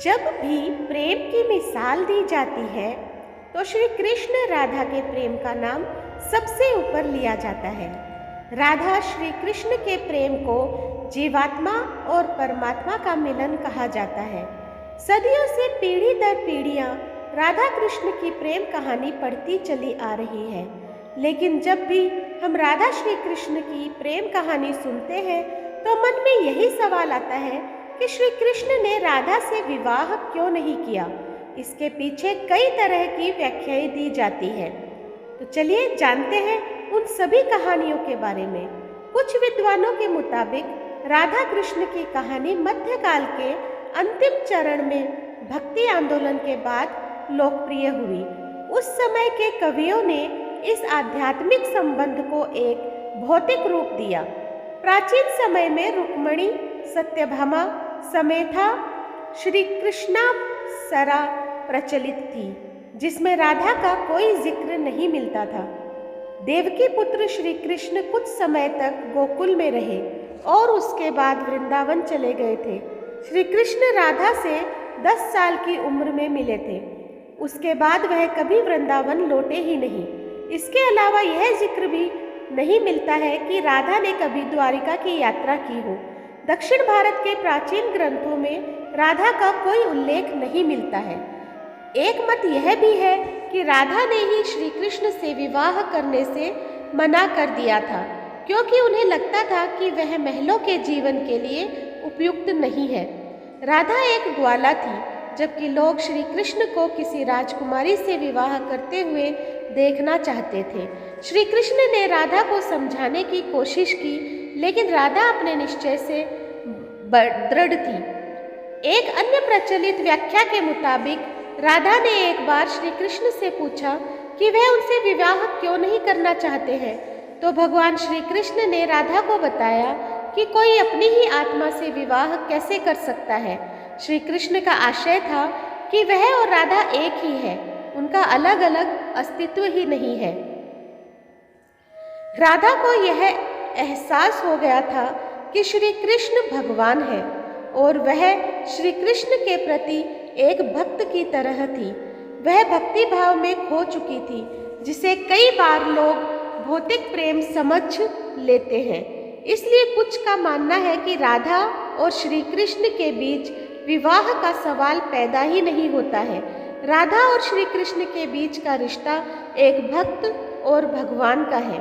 जब भी प्रेम की मिसाल दी जाती है तो श्री कृष्ण राधा के प्रेम का नाम सबसे ऊपर लिया जाता है। राधा श्री कृष्ण के प्रेम को जीवात्मा और परमात्मा का मिलन कहा जाता है। सदियों से पीढ़ी दर पीढ़ियां राधा कृष्ण की प्रेम कहानी पढ़ती चली आ रही है, लेकिन जब भी हम राधा श्री कृष्ण की प्रेम कहानी सुनते हैं तो मन में यही सवाल आता है कि श्री कृष्ण ने राधा से विवाह क्यों नहीं किया। इसके पीछे कई तरह की व्याख्याएं दी जाती है। तो चलिए जानते हैं उन सभी कहानियों के बारे में। कुछ विद्वानों के मुताबिक राधा कृष्ण की कहानी मध्यकाल के अंतिम चरण में भक्ति आंदोलन के बाद लोकप्रिय हुई। उस समय के कवियों ने इस आध्यात्मिक संबंध को एक भौतिक रूप दिया। प्राचीन समय में रुक्मणी, सत्यभामा, समेथा, श्री कृष्णाप्सरा प्रचलित थी, जिसमें राधा का कोई जिक्र नहीं मिलता था। देवकी पुत्र श्री कृष्ण कुछ समय तक गोकुल में रहे और उसके बाद वृंदावन चले गए थे। श्री कृष्ण राधा से 10 साल की उम्र में मिले थे। उसके बाद वह कभी वृंदावन लौटे ही नहीं। इसके अलावा यह जिक्र भी नहीं मिलता है कि राधा ने कभी द्वारिका की यात्रा की हो। दक्षिण भारत के प्राचीन ग्रंथों में राधा का कोई उल्लेख नहीं मिलता है। एक मत यह भी है कि राधा ने ही श्री कृष्ण से विवाह करने से मना कर दिया था, क्योंकि उन्हें लगता था कि वह महलों के जीवन के लिए उपयुक्त नहीं है। राधा एक ग्वाला थी, जबकि लोग श्री कृष्ण को किसी राजकुमारी से विवाह करते हुए देखना चाहते थे। श्री कृष्ण ने राधा को समझाने की कोशिश की, लेकिन राधा अपने निश्चय से दृढ़ थी। एक अन्य प्रचलित व्याख्या के मुताबिक राधा ने एक बार श्री कृष्ण से पूछा कि वह उनसे विवाह क्यों नहीं करना चाहते हैं, तो भगवान श्री कृष्ण ने राधा को बताया कि कोई अपनी ही आत्मा से विवाह कैसे कर सकता है। श्री कृष्ण का आशय था कि वह और राधा एक ही है, उनका अलग अलग अस्तित्व ही नहीं है। राधा को यह एहसास हो गया था कि श्री कृष्ण भगवान है और वह श्री कृष्ण के प्रति एक भक्त की तरह थी। वह भक्ति भाव में खो चुकी थी, जिसे कई बार लोग भौतिक प्रेम समझ लेते हैं। इसलिए कुछ का मानना है कि राधा और श्री कृष्ण के बीच विवाह का सवाल पैदा ही नहीं होता है। राधा और श्री कृष्ण के बीच का रिश्ता एक भक्त और भगवान का है।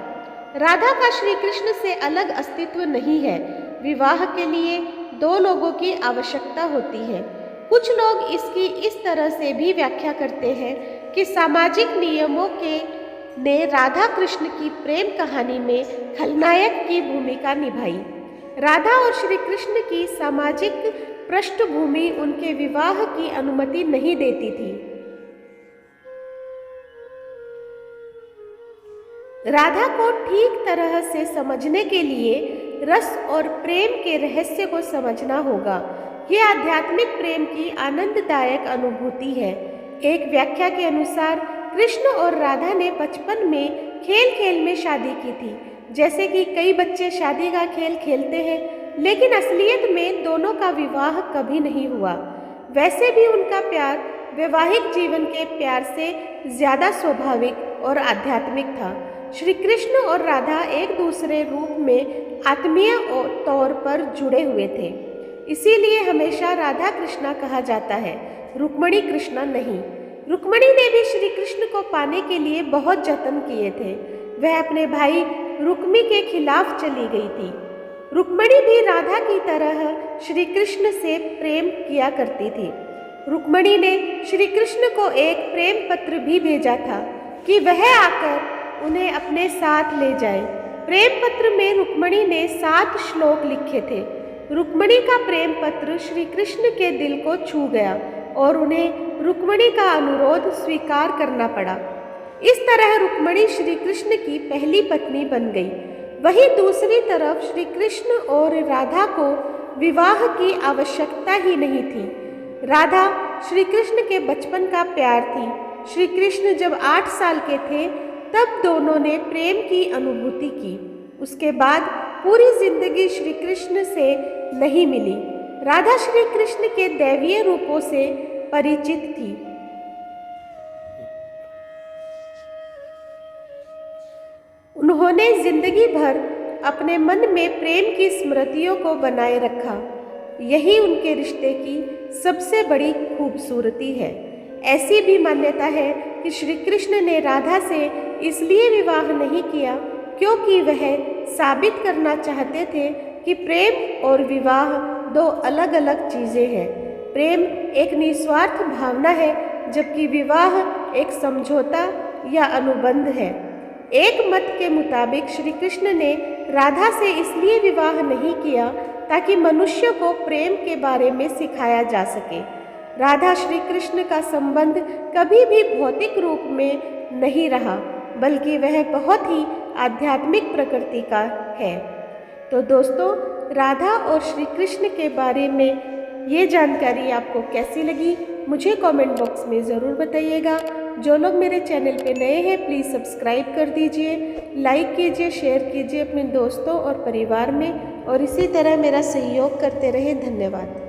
राधा का श्री कृष्ण से अलग अस्तित्व नहीं है। विवाह के लिए 2 लोगों की आवश्यकता होती है। कुछ लोग इसकी इस तरह से भी व्याख्या करते हैं कि सामाजिक नियमों ने राधा कृष्ण की प्रेम कहानी में खलनायक की भूमिका निभाई। राधा और श्री कृष्ण की सामाजिक पृष्ठभूमि उनके विवाह की अनुमति नहीं देती थी। राधा को ठीक तरह से समझने के लिए रस और प्रेम के रहस्य को समझना होगा। ये आध्यात्मिक प्रेम की आनंददायक अनुभूति है। एक व्याख्या के अनुसार कृष्ण और राधा ने बचपन में खेल खेल में शादी की थी। जैसे कि कई बच्चे शादी का खेल खेलते हैं, लेकिन असलियत में दोनों का विवाह कभी नहीं हुआ। वैसे भी उनका प्यार वैवाहिक जीवन के प्यार से ज़्यादा स्वाभाविक और आध्यात्मिक था। श्री कृष्ण और राधा एक दूसरे रूप में आत्मीय तौर पर जुड़े हुए थे। इसीलिए हमेशा राधा कृष्णा कहा जाता है, रुक्मणी कृष्णा नहीं। रुक्मणी ने भी श्री कृष्ण को पाने के लिए बहुत जतन किए थे। वह अपने भाई रुक्मी के खिलाफ चली गई थी। रुक्मणी भी राधा की तरह श्री कृष्ण से प्रेम किया करती थी। रुक्मणी ने श्री कृष्ण को एक प्रेम पत्र भी भेजा था कि वह आकर उन्हें अपने साथ ले जाए। प्रेम पत्र में रुक्मणी ने 7 श्लोक लिखे थे। रुक्मणी का प्रेम पत्र श्री कृष्ण के दिल को छू गया और उन्हें रुक्मणी का अनुरोध स्वीकार करना पड़ा। इस तरह रुक्मणी श्री कृष्ण की पहली पत्नी बन गई। वहीं दूसरी तरफ श्री कृष्ण और राधा को विवाह की आवश्यकता ही नहीं थी। राधा श्री कृष्ण के बचपन का प्यार थी। श्री कृष्ण जब 8 साल के थे तब दोनों ने प्रेम की अनुभूति की। उसके बाद पूरी जिंदगी श्री कृष्ण से नहीं मिली। राधा श्री कृष्ण के दैवीय रूपों से परिचित थी। उन्होंने जिंदगी भर अपने मन में प्रेम की स्मृतियों को बनाए रखा। यही उनके रिश्ते की सबसे बड़ी खूबसूरती है। ऐसी भी मान्यता है कि श्री कृष्ण ने राधा से इसलिए विवाह नहीं किया क्योंकि वह साबित करना चाहते थे कि प्रेम और विवाह दो अलग अलग चीज़ें हैं। प्रेम एक निस्वार्थ भावना है, जबकि विवाह एक समझौता या अनुबंध है। एक मत के मुताबिक श्री कृष्ण ने राधा से इसलिए विवाह नहीं किया ताकि मनुष्य को प्रेम के बारे में सिखाया जा सके। राधा श्री कृष्ण का संबंध कभी भी भौतिक रूप में नहीं रहा, बल्कि वह बहुत ही आध्यात्मिक प्रकृति का है। तो दोस्तों, राधा और श्री कृष्ण के बारे में ये जानकारी आपको कैसी लगी मुझे कमेंट बॉक्स में ज़रूर बताइएगा। जो लोग मेरे चैनल पे नए हैं प्लीज़ सब्सक्राइब कर दीजिए, लाइक कीजिए, शेयर कीजिए अपने दोस्तों और परिवार में, और इसी तरह मेरा सहयोग करते रहें। धन्यवाद।